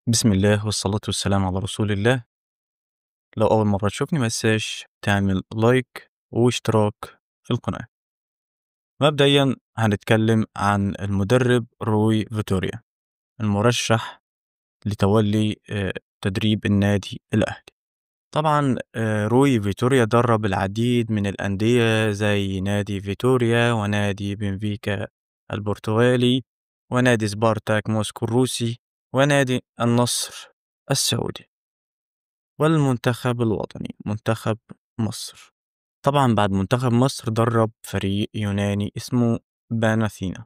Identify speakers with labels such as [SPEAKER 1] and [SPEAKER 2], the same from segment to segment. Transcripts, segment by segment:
[SPEAKER 1] بسم الله والصلاة والسلام على رسول الله. لو أول مرة تشوفني مساش تعمل لايك واشتراك في القناة. مبدئيا هنتكلم عن المدرب روي فيتوريا المرشح لتولي تدريب النادي الأهلي. طبعا روي فيتوريا درب العديد من الأندية زي نادي فيتوريا ونادي بنفيكا البرتغالي ونادي سبارتاك موسكو الروسي ونادي النصر السعودي والمنتخب الوطني منتخب مصر. طبعا بعد منتخب مصر درب فريق يوناني اسمه باناثينا.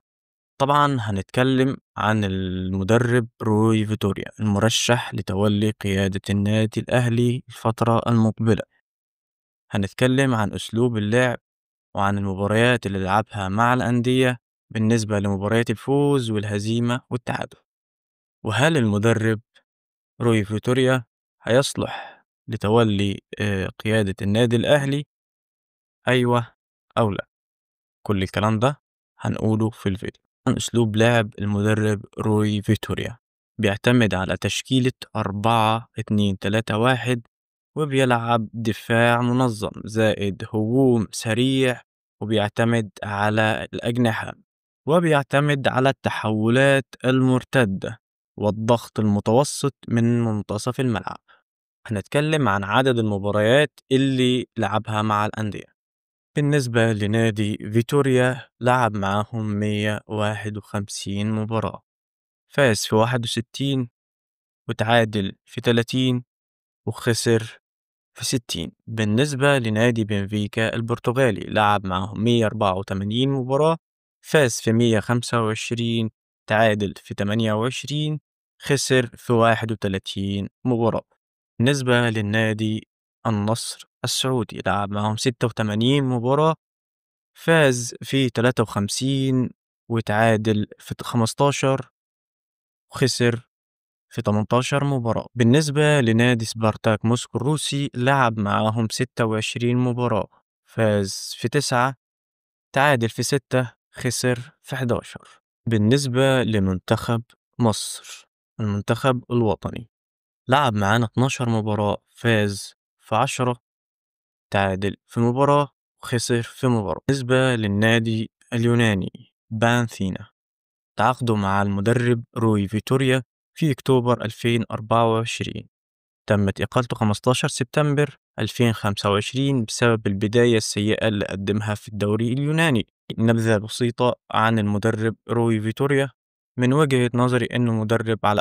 [SPEAKER 1] طبعا هنتكلم عن المدرب روي فيتوريا المرشح لتولي قيادة النادي الأهلي الفترة المقبلة. هنتكلم عن أسلوب اللعب وعن المباريات اللي لعبها مع الأندية بالنسبة لمباريات الفوز والهزيمة والتعادل، وهل المدرب روي فيتوريا هيصلح لتولي قيادة النادي الأهلي، أيوة أو لأ. كل الكلام ده هنقوله في الفيديو. عن أسلوب لعب المدرب روي فيتوريا، بيعتمد على تشكيلة 4-2-3-1 وبيلعب دفاع منظم زائد هجوم سريع، وبيعتمد على الأجنحة وبيعتمد على التحولات المرتدة والضغط المتوسط من منتصف الملعب. هنتكلم عن عدد المباريات اللي لعبها مع الأندية. بالنسبة لنادي فيتوريا لعب معاهم 151 مباراة، فاز في 61 وتعادل في 30 وخسر في 60. بالنسبة لنادي بنفيكا البرتغالي لعب معاهم 184 مباراة، فاز في 125 تعادل في 28 خسر في 31 مباراة. بالنسبة للنادي النصر السعودي لعب معهم 86 مباراة، فاز في 53 وتعادل في 15 وخسر في 18 مباراة. بالنسبة لنادي سبارتاك موسكو الروسي لعب معاهم 26 مباراة، فاز في 9 تعادل في 6 خسر في 11. بالنسبة لمنتخب مصر المنتخب الوطني لعب معانا 12 مباراة، فاز في 10 تعادل في مباراة وخسر في مباراة. بالنسبة للنادي اليوناني بانثينا، تعاقدوا مع المدرب روي فيتوريا في أكتوبر 2024. تمت إقالته 15 سبتمبر 2025 بسبب البداية السيئة اللي قدمها في الدوري اليوناني. نبذة بسيطة عن المدرب روي فيتوريا. من وجهة نظري إنه مدرب على